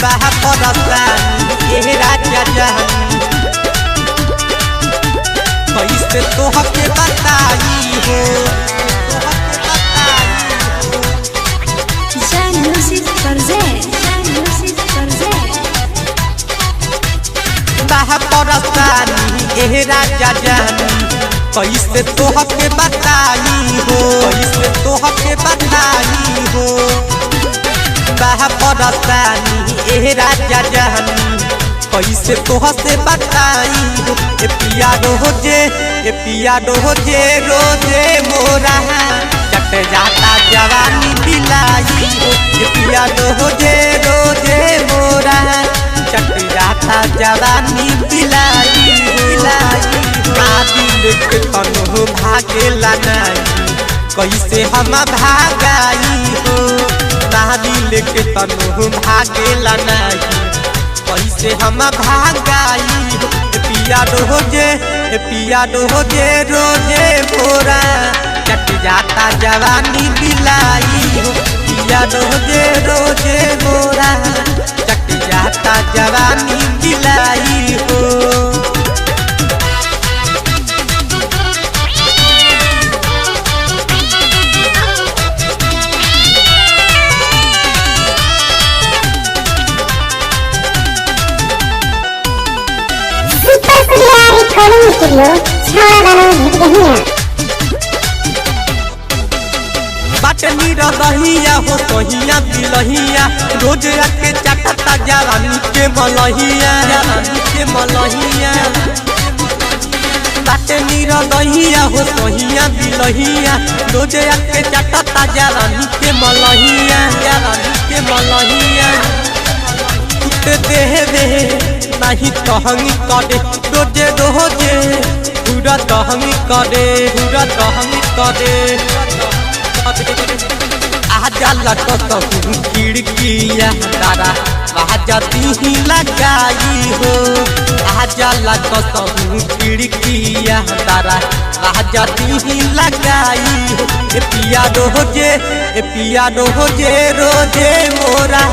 बाहा परस्तानी ए राजा जानी कैसे तोहके बताई हो बाहा परस्तानी ए राजा जानी कैसे तोहके बताई हो कैसे तोहके बताई हो बाहा परस्तानी ए राजा जानी कैसे तोहसे बताई हो ए पिया रोजे रोजे मोरा चट जाता जवानी दिलाई हो ए पिया रोजे रोजे मोरा चट जाता जवानी दिलाई के तनु भागेला नहीं कैसे हम भागाई हो दिल के तनु भागेला नहीं कैसे हम भागाई हो पिया रोजे रोजे मोरा चट जाता जवानी दिलाई हो पिया रोजे रोजे मोरा चट जाता जवानी दिलाई हो बाटनी रहिया हो सहिया दिलहिया रोज आके चटता जवानी के मलहिया बाटनी रहिया हो सहिया दिलहिया रोज आके चटता जवानी के मलहिया दे नहीं तहंगी करे रोजे पूरा तहंगी करे आजा लगता खिड़किया तारा आजा दी लगाई हो आजा लगता खिड़किया तारा आजा दी लगाई हो पिया रोजे रोजे मोरा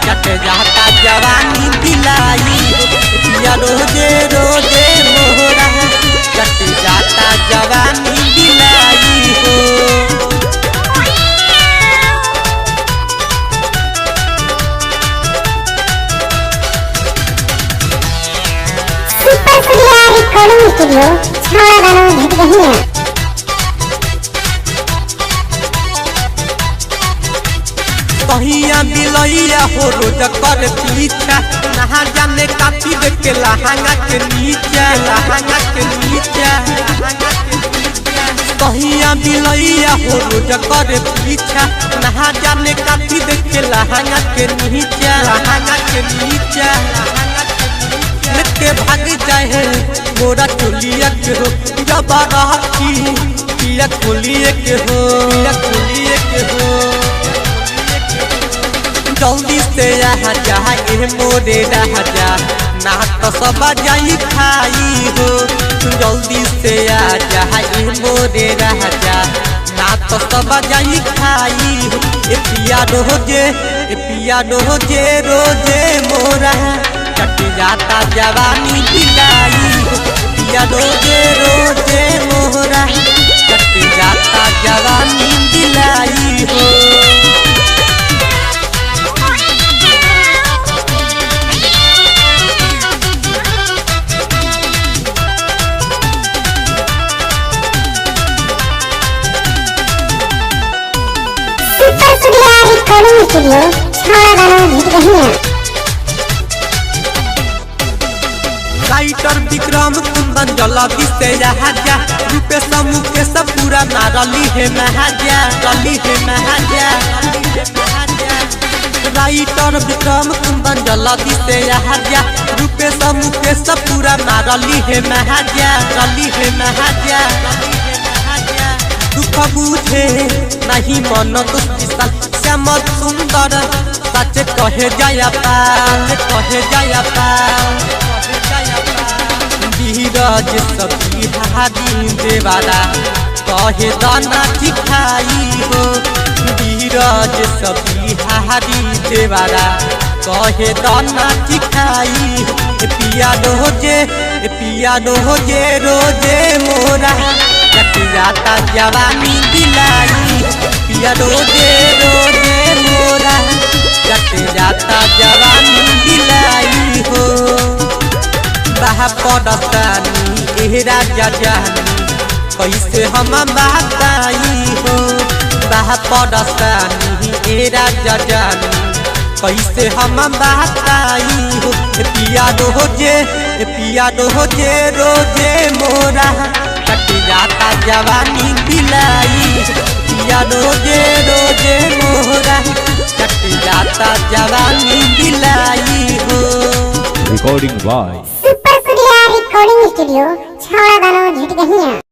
चट जाता जवानी दिलाई हो पिया रोजे रोजे मोरा चट जाता जवानी दिलाई हो कहिया बिलैया हो रोज कर पीछा नहा जाने काटी देख के लहंगा के नीचा कहिया बिलैया हो रोज कर पीछा नहा जाने काटी देख के लहंगा के नीचा लेके भाग जाए मोरा चोलिया के हो जब पिया खोलिए के हो जल्दी से यहाँ जाए मोरे राजा ना तो सब जाई खाई हो जल्दी से आ जाए मोरे राजा ना तो सब जाई खाई हो ए पिया रोजे रोजे मोरा चट जाता जवानी दिलाई हो पिया रोजे रोजे मोरा चट जाता जवानी दिलाई हो राइटर विक्रम कुंदन जल्दी से यहाँ जा रूपे समूह के सब पूरा नारली है महाजा राइटर विक्रम कुंदन जल्दी से यहाँ जा रूपे समूह के सब पूरा नारली है महाजा दुख बुझे नहीं मन श्याम सुंदर सच कहे जाया धीरज सभी हादी देवाला कहे दाना चिखाई हो धीरज सभी हादी देवाला कहे दाना चिखाई पिया रोजे रोजे मोरा कट जाता जवानी दिलाई पिया रोजे मोरा कट जाता जवानी दिलाई हो बाहा पड़तानी ए राजा जानी कैसे हम बताई हो बाहा पड़तानी ए राजा जानी कैसे हम बताई हो पिया रोजे रोजे मोरा कट जाता जवानी दिलाई पिया रोजे मोरा कट जाता जवानी दिलाई हो। Recording by Super Studio Recording Studio, Chhara Dano Jhitgahiya।